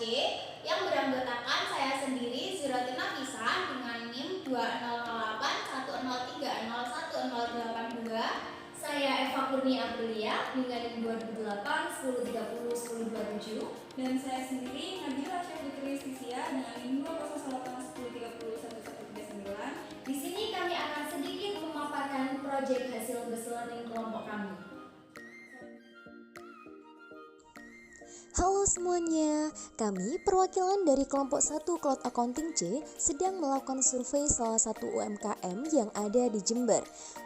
C yang beranggotakan saya sendiri Ziratul Nafisa dengan NIM 200810301082. Saya Eva Kurnia Aprilia dengan NIM 2008 1030 1027. Dan saya sendiri Nabila Syafitri Istisia dengan NIM 2008 1030 1139. Di sini kami akan sedikit memaparkan proyek hasil bus learning kelompok kami. Halo semuanya, kami perwakilan dari kelompok 1 Cloud Accounting C sedang melakukan survei salah satu UMKM yang ada di Jember.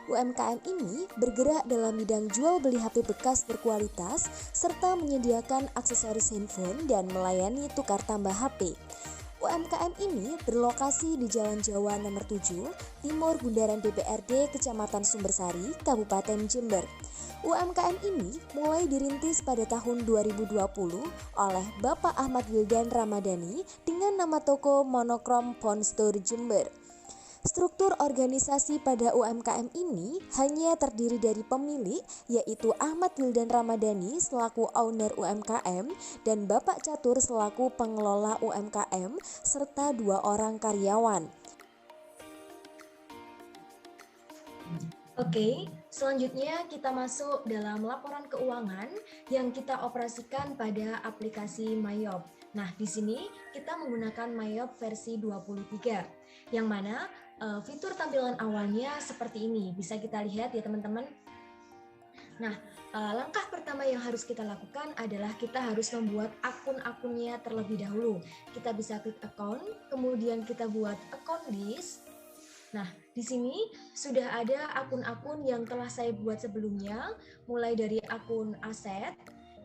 UMKM ini bergerak dalam bidang jual beli HP bekas berkualitas serta menyediakan aksesoris handphone dan melayani tukar tambah HP. UMKM ini berlokasi di Jalan Jawa nomor 7, Timur Bundaran DPRD Kecamatan Sumbersari, Kabupaten Jember. UMKM ini mulai dirintis pada tahun 2020 oleh Bapak Ahmad Wildan Ramadhani dengan nama toko Monokrom Phone Store Jember. Struktur organisasi pada UMKM ini hanya terdiri dari pemilik, yaitu Ahmad Wildan Ramadhani selaku owner UMKM dan Bapak Catur selaku pengelola UMKM serta 2 orang karyawan. Oke, selanjutnya kita masuk dalam laporan keuangan yang kita operasikan pada aplikasi MyYop. Nah, di sini kita menggunakan MyYop versi 23, yang mana fitur tampilan awalnya seperti ini. Bisa kita lihat ya teman-teman. Nah, langkah pertama yang harus kita lakukan adalah kita harus membuat akun-akunnya terlebih dahulu. Kita bisa klik account, kemudian kita buat account list. Nah, di sini sudah ada akun-akun yang telah saya buat sebelumnya, mulai dari akun aset,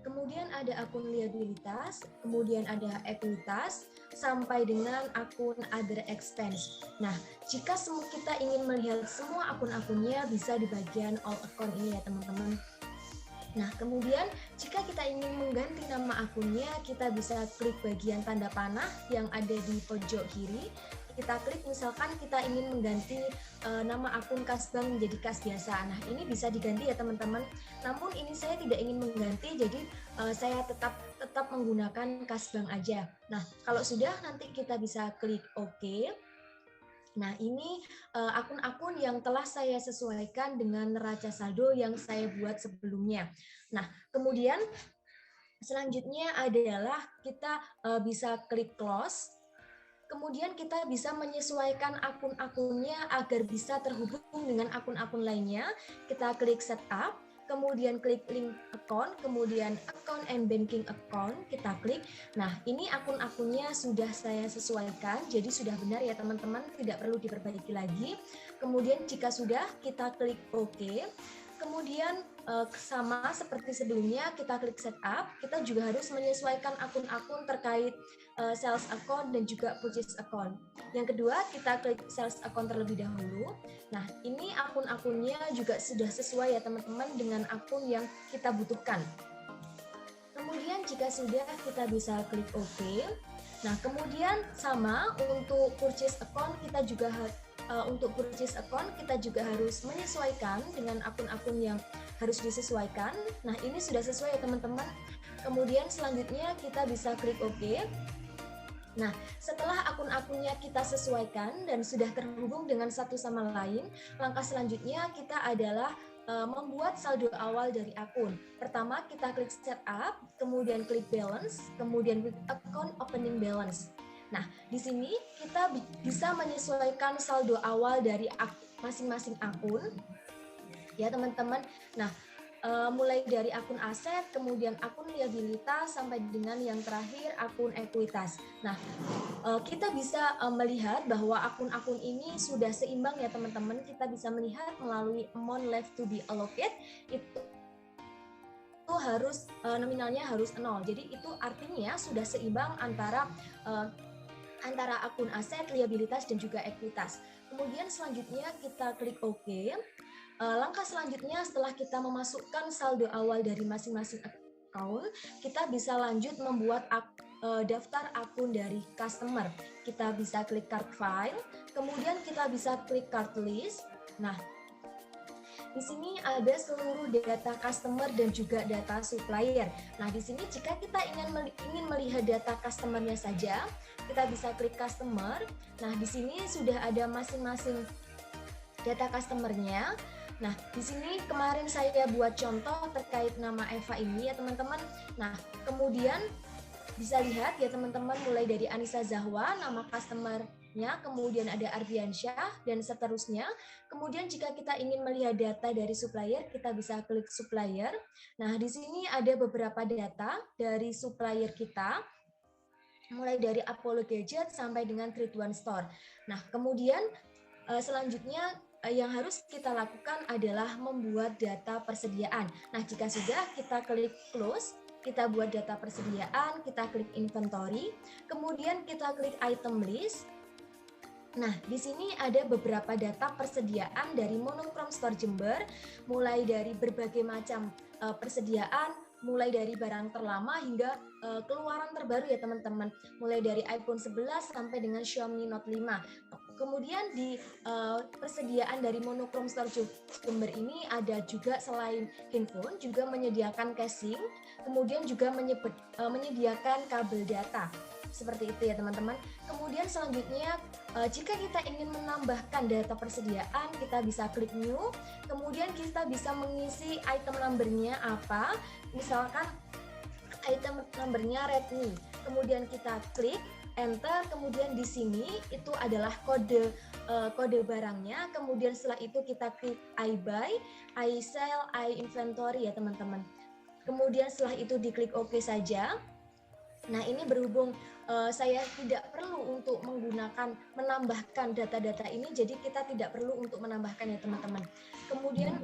kemudian ada akun liabilitas, kemudian ada ekuitas, sampai dengan akun other expense. Nah, jika kita ingin melihat semua akun-akunnya, bisa di bagian all account ini ya teman-teman. Nah, kemudian jika kita ingin mengganti nama akunnya, kita bisa klik bagian tanda panah yang ada di pojok kiri. Kita klik misalkan kita ingin mengganti nama akun kas bank menjadi kas biasa. Nah, ini bisa diganti ya teman-teman. Namun ini saya tidak ingin mengganti, jadi saya tetap menggunakan kas bank aja. Nah, kalau sudah nanti kita bisa klik OK. Nah, ini akun-akun yang telah saya sesuaikan dengan neraca saldo yang saya buat sebelumnya. Nah, kemudian selanjutnya adalah kita bisa klik close. Kemudian kita bisa menyesuaikan akun-akunnya agar bisa terhubung dengan akun-akun lainnya. Kita klik setup, kemudian klik link account, kemudian account and banking account, kita klik. Nah, ini akun-akunnya sudah saya sesuaikan, jadi sudah benar ya teman-teman, tidak perlu diperbaiki lagi. Kemudian jika sudah, kita klik OK. Kemudian sama seperti sebelumnya, kita klik setup. Kita juga harus menyesuaikan akun-akun terkait sales account dan juga purchase account. Yang kedua, kita klik sales account terlebih dahulu. Nah, ini akun-akunnya juga sudah sesuai ya teman-teman dengan akun yang kita butuhkan. Kemudian jika sudah, kita bisa klik OK. Nah, kemudian sama untuk purchase account kita juga harus menyesuaikan dengan akun-akun yang harus disesuaikan. Nah, ini sudah sesuai ya teman-teman. Kemudian selanjutnya kita bisa klik OK. Nah, setelah akun-akunnya kita sesuaikan dan sudah terhubung dengan satu sama lain, langkah selanjutnya kita adalah membuat saldo awal dari akun. Pertama, kita klik setup, kemudian klik balance, kemudian klik account opening balance. Nah, di sini kita bisa menyesuaikan saldo awal dari masing-masing akun, ya teman-teman. Nah, mulai dari akun aset, kemudian akun liabilitas, sampai dengan yang terakhir akun ekuitas. Nah, kita bisa melihat bahwa akun-akun ini sudah seimbang ya teman-teman. Kita bisa melihat melalui amount left to be allocated, itu harus nominalnya harus 0. Jadi itu artinya sudah seimbang antara akun aset, liabilitas, dan juga ekuitas. Kemudian selanjutnya kita klik OK. Langkah selanjutnya setelah kita memasukkan saldo awal dari masing-masing akun, kita bisa lanjut membuat daftar akun dari customer. Kita bisa klik card file, kemudian kita bisa klik card list. Nah, di sini ada seluruh data customer dan juga data supplier. Nah, di sini jika kita ingin melihat data customernya saja, kita bisa klik customer. Nah, di sini sudah ada masing-masing data customernya. Nah, di sini kemarin saya buat contoh terkait nama Eva ini ya teman-teman. Nah, kemudian bisa lihat ya teman-teman, mulai dari Anissa Zahwa, nama customernya, kemudian ada Ardiansyah, dan seterusnya. Kemudian jika kita ingin melihat data dari supplier, kita bisa klik supplier. Nah, di sini ada beberapa data dari supplier kita, mulai dari Apollo Gadget sampai dengan Trade One Store. Nah, kemudian selanjutnya yang harus kita lakukan adalah membuat data persediaan. Nah, jika sudah, kita klik close, kita buat data persediaan, kita klik inventory, kemudian kita klik item list. Nah, di sini ada beberapa data persediaan dari Monochrome Store Jember, mulai dari berbagai macam persediaan, mulai dari barang terlama hingga keluaran terbaru ya teman-teman, mulai dari iPhone 11 sampai dengan Xiaomi Note 5. Kemudian di persediaan dari Monochrome Store Jember ini ada juga selain handphone juga menyediakan casing, kemudian juga menyediakan kabel data. Seperti itu ya teman-teman. Kemudian selanjutnya jika kita ingin menambahkan data persediaan, kita bisa klik new, kemudian kita bisa mengisi item number-nya apa, misalkan item number-nya Redmi, kemudian kita klik enter, kemudian di sini itu adalah kode barangnya, kemudian setelah itu kita klik I buy, I sell, I inventory ya teman-teman. Kemudian setelah itu diklik OK saja. Nah, ini berhubung saya tidak perlu untuk menambahkan data-data ini, jadi kita tidak perlu untuk menambahkan ya teman-teman. Kemudian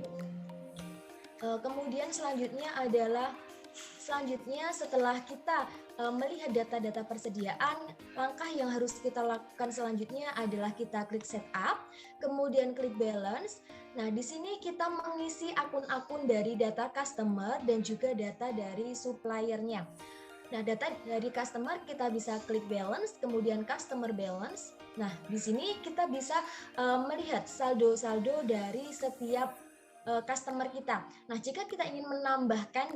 selanjutnya setelah kita melihat data-data persediaan, langkah yang harus kita lakukan selanjutnya adalah kita klik setup, kemudian klik balance. Nah, di sini kita mengisi akun-akun dari data customer dan juga data dari suppliernya. Nah, data dari customer kita bisa klik balance, kemudian customer balance. Nah, di sini kita bisa melihat saldo-saldo dari setiap customer kita. Nah, jika kita ingin menambahkan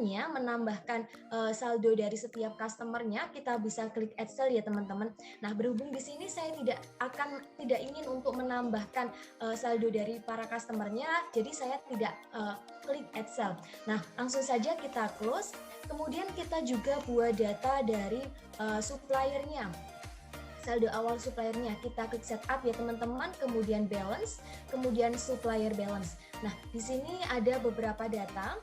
saldo dari setiap customernya, kita bisa klik Excel ya teman-teman. Nah, berhubung di sini saya tidak ingin untuk menambahkan saldo dari para customernya, jadi saya tidak klik Excel. Nah, langsung saja kita close. Kemudian kita juga buat data dari suppliernya. Saldo awal suppliernya kita klik setup ya teman-teman, kemudian balance, kemudian supplier balance. Nah, di sini ada beberapa data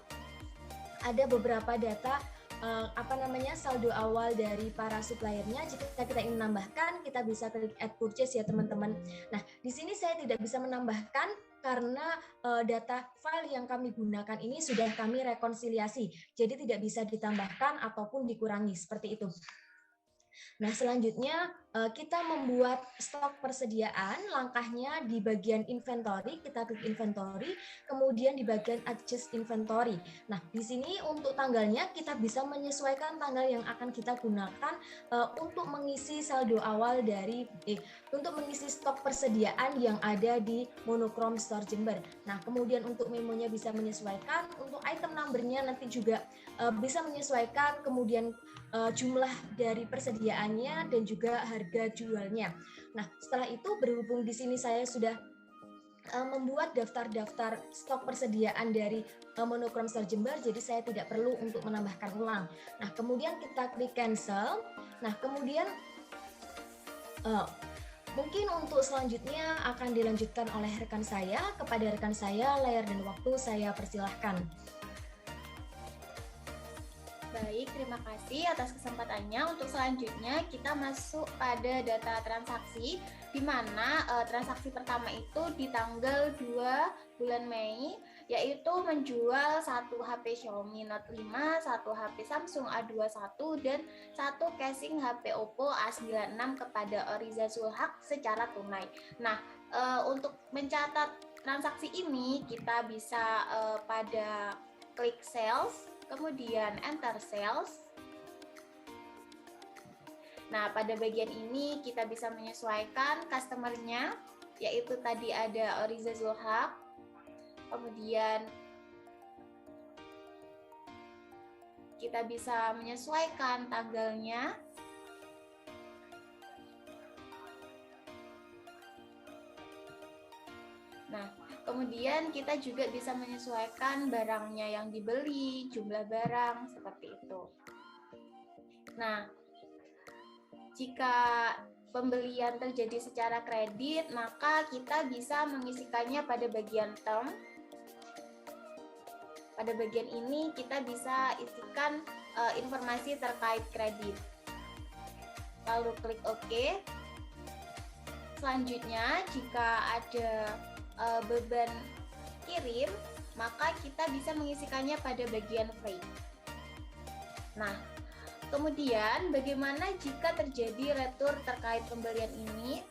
saldo awal dari para suppliernya. Jika kita ingin menambahkan, kita bisa klik add purchase ya teman-teman. Nah, di sini saya tidak bisa menambahkan karena data file yang kami gunakan ini sudah kami rekonsiliasi, jadi tidak bisa ditambahkan ataupun dikurangi seperti itu. Nah, selanjutnya kita membuat stok persediaan. Langkahnya di bagian inventory, kita klik inventory, kemudian di bagian adjust inventory. Nah, di sini untuk tanggalnya kita bisa menyesuaikan tanggal yang akan kita gunakan untuk mengisi saldo awal untuk mengisi stok persediaan yang ada di Monochrome Store Jember. Nah, kemudian untuk memonya bisa menyesuaikan, untuk item number-nya nanti juga bisa menyesuaikan, kemudian jumlah dari persediaannya dan juga harga jualnya. Nah, setelah itu berhubung di sini saya sudah membuat daftar-daftar stok persediaan dari Monochrome Store Jember, jadi saya tidak perlu untuk menambahkan ulang. Nah, kemudian kita klik cancel. Nah, kemudian mungkin untuk selanjutnya akan dilanjutkan oleh rekan saya. Kepada rekan saya, layar dan waktu saya persilahkan. Baik, terima kasih atas kesempatannya. Untuk selanjutnya kita masuk pada data transaksi, di mana transaksi pertama itu di tanggal 2 bulan Mei, yaitu menjual 1 HP Xiaomi Note 5, 1 HP Samsung A21, dan 1 casing HP Oppo A96 kepada Riza Zulhaq secara tunai. Nah, untuk mencatat transaksi ini kita bisa pada klik sales, kemudian enter sales. Nah, pada bagian ini kita bisa menyesuaikan customernya, yaitu tadi ada Riza Zulhaq. Kemudian kita bisa menyesuaikan tanggalnya. Nah, kemudian kita juga bisa menyesuaikan barangnya yang dibeli, jumlah barang, seperti itu. Nah, jika pembelian terjadi secara kredit, maka kita bisa mengisikannya pada bagian term. Pada bagian ini kita bisa isikan informasi terkait kredit. Lalu klik OK. Selanjutnya, jika ada beban kirim, maka kita bisa mengisikannya pada bagian freight. Nah, kemudian bagaimana jika terjadi retur terkait pembelian ini?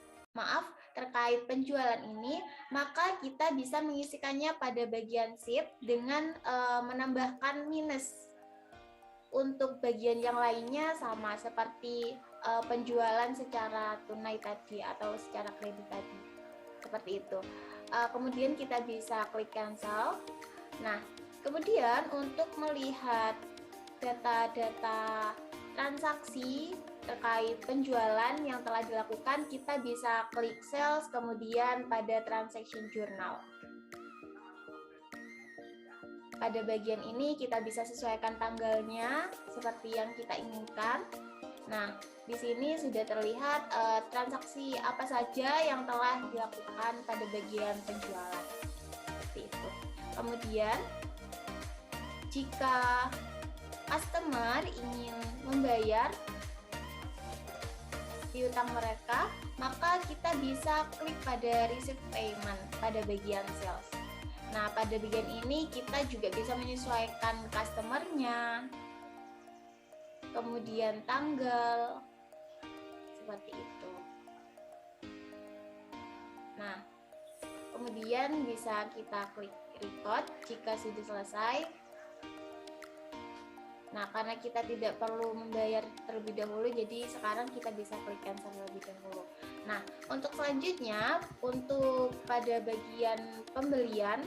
Terkait penjualan ini, maka kita bisa mengisikannya pada bagian sheet dengan menambahkan minus. Untuk bagian yang lainnya sama seperti penjualan secara tunai tadi atau secara kredit tadi. Seperti itu. Kemudian kita bisa klik cancel. Nah, kemudian untuk melihat data-data transaksi terkait penjualan yang telah dilakukan, kita bisa klik sales, kemudian pada transaction journal. Pada bagian ini kita bisa sesuaikan tanggalnya seperti yang kita inginkan. Nah, di sini sudah terlihat transaksi apa saja yang telah dilakukan pada bagian penjualan. Seperti itu. Kemudian, jika customer ingin membayar piutang mereka, maka kita bisa klik pada receive payment pada bagian sales. Nah, pada bagian ini kita juga bisa menyesuaikan customer-nya, kemudian tanggal, seperti itu. Nah, kemudian bisa kita klik record jika sudah selesai. Nah, karena kita tidak perlu membayar terlebih dahulu, jadi sekarang kita bisa klik cancel terlebih dahulu. Nah, untuk selanjutnya, untuk pada bagian pembelian,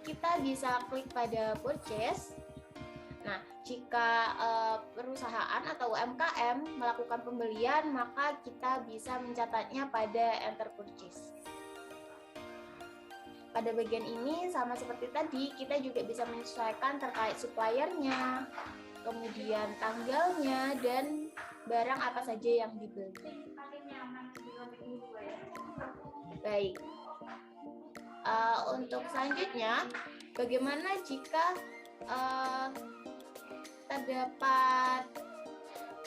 kita bisa klik pada purchase. Nah, jika perusahaan atau UMKM melakukan pembelian, maka kita bisa mencatatnya pada enter purchase. Pada bagian ini sama seperti tadi, kita juga bisa menyesuaikan terkait suppliernya, kemudian tanggalnya, dan barang apa saja yang dibeli. Baik. Untuk selanjutnya, bagaimana jika terdapat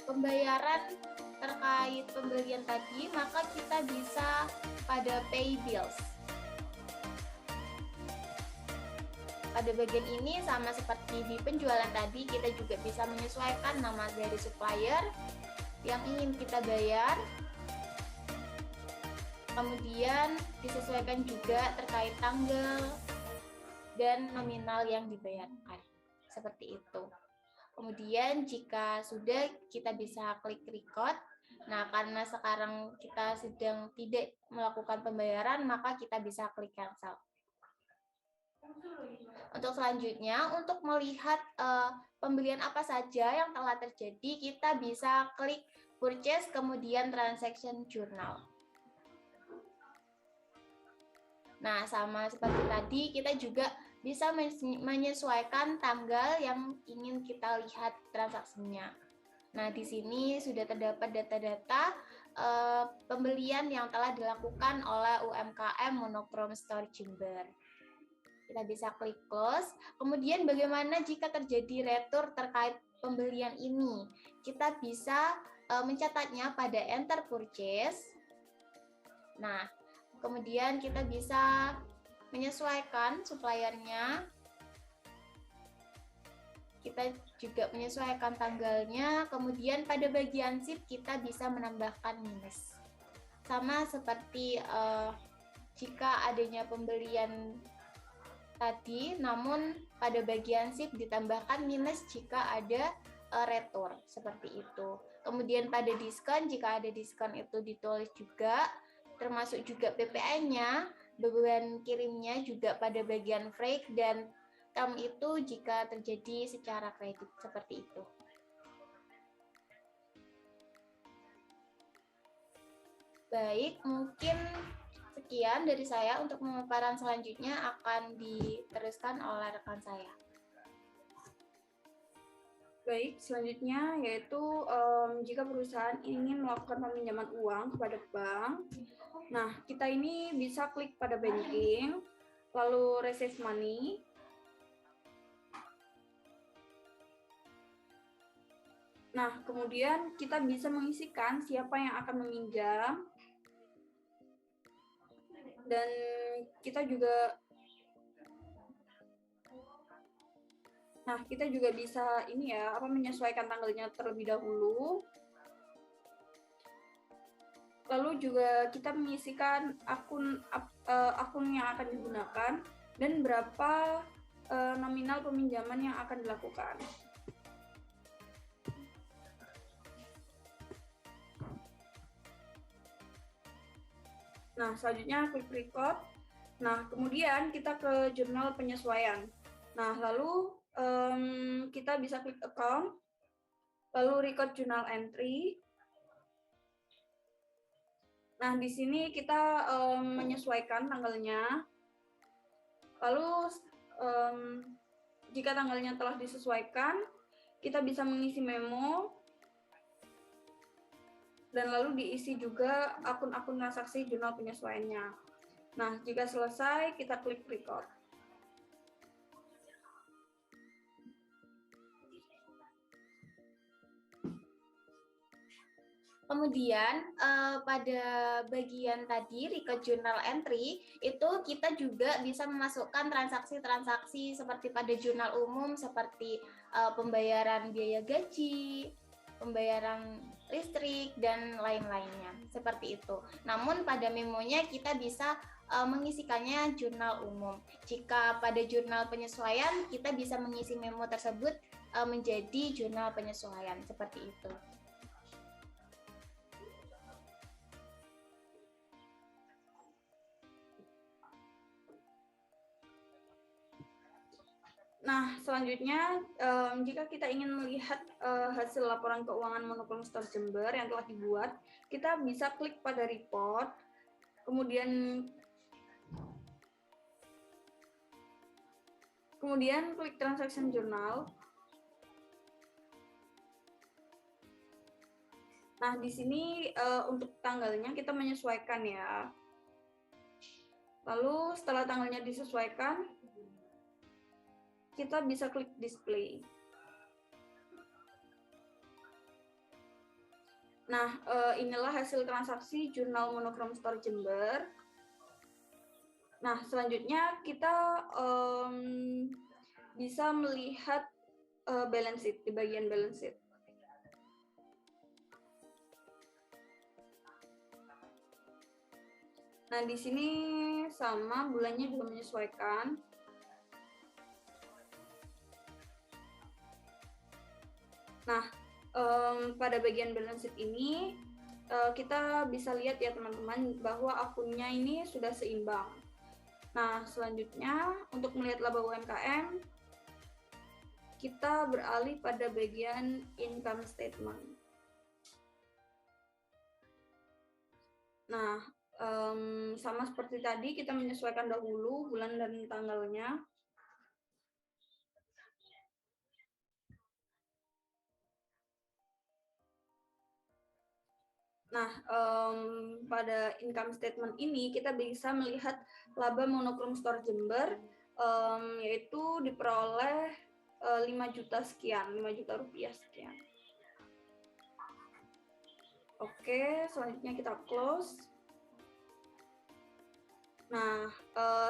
pembayaran terkait pembelian tadi, maka kita bisa pada pay bills. Pada bagian ini sama seperti di penjualan tadi, kita juga bisa menyesuaikan nama dari supplier yang ingin kita bayar. Kemudian disesuaikan juga terkait tanggal dan nominal yang dibayarkan. Seperti itu. Kemudian jika sudah, kita bisa klik record. Nah, karena sekarang kita sedang tidak melakukan pembayaran, maka kita bisa klik cancel. Untuk selanjutnya, untuk melihat pembelian apa saja yang telah terjadi, kita bisa klik purchase, kemudian transaction journal. Nah, sama seperti tadi, kita juga bisa menyesuaikan tanggal yang ingin kita lihat transaksinya. Nah, di sini sudah terdapat data-data pembelian yang telah dilakukan oleh UMKM Monokrom Store Jember. Kita bisa klik close. Kemudian bagaimana jika terjadi retur terkait pembelian ini? Kita bisa mencatatnya pada enter purchase. Nah, kemudian kita bisa menyesuaikan suppliernya. Kita juga menyesuaikan tanggalnya. Kemudian pada bagian sheet kita bisa menambahkan minus. Sama seperti jika adanya pembelian tadi, namun pada bagian sheet ditambahkan minus jika ada retur, seperti itu. Kemudian pada diskon, jika ada diskon itu ditulis juga, termasuk juga PPN-nya, beban kirimnya juga pada bagian freight dan term itu jika terjadi secara kredit seperti itu. Baik, mungkin sekian dari saya. Untuk pemaparan selanjutnya akan diteruskan oleh rekan saya. Baik, selanjutnya yaitu jika perusahaan ingin melakukan peminjaman uang kepada bank, nah kita ini bisa klik pada banking, lalu receive money. Nah, kemudian kita bisa mengisikan siapa yang akan meminjam, dan kita juga bisa ini ya, menyesuaikan tanggalnya terlebih dahulu. Lalu juga kita mengisikan akun yang akan digunakan dan berapa nominal peminjaman yang akan dilakukan. Nah, selanjutnya klik record. Nah, kemudian kita ke jurnal penyesuaian. Nah, lalu kita bisa klik account, lalu record journal entry. Nah, di sini kita menyesuaikan tanggalnya. Lalu jika tanggalnya telah disesuaikan, kita bisa mengisi memo. Dan lalu diisi juga akun-akun transaksi jurnal penyesuaiannya. Nah, jika selesai, kita klik record. Kemudian pada bagian tadi record journal entry itu kita juga bisa memasukkan transaksi-transaksi seperti pada jurnal umum seperti pembayaran biaya gaji, pembayaran listrik, dan lain-lainnya seperti itu. Namun pada memonya kita bisa mengisikannya jurnal umum. Jika pada jurnal penyesuaian kita bisa mengisi memo tersebut menjadi jurnal penyesuaian seperti itu. Nah, selanjutnya jika kita ingin melihat hasil laporan keuangan Monochrome Store Jember yang telah dibuat, kita bisa klik pada report, kemudian klik transaction journal. Nah, di sini untuk tanggalnya kita menyesuaikan ya. Lalu setelah tanggalnya disesuaikan, kita bisa klik display. Nah, inilah hasil transaksi jurnal Monochrome Store Jember. Nah, selanjutnya kita bisa melihat balance sheet di bagian balance sheet. Nah, di sini sama, bulannya juga menyesuaikan. Nah, pada bagian balance sheet ini kita bisa lihat ya teman-teman bahwa akunnya ini sudah seimbang. Nah, selanjutnya untuk melihat laba UMKM, kita beralih pada bagian income statement. Nah, sama seperti tadi, kita menyesuaikan dahulu bulan dan tanggalnya. Nah, pada income statement ini kita bisa melihat laba Monochrome Store Jember, yaitu diperoleh 5 juta sekian, 5 juta rupiah sekian. Oke, selanjutnya kita close. Nah,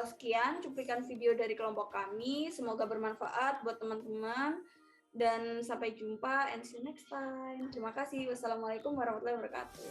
sekian cuplikan video dari kelompok kami. Semoga bermanfaat buat teman-teman. Dan sampai jumpa and see you next time. Terima kasih. Wassalamualaikum warahmatullahi wabarakatuh.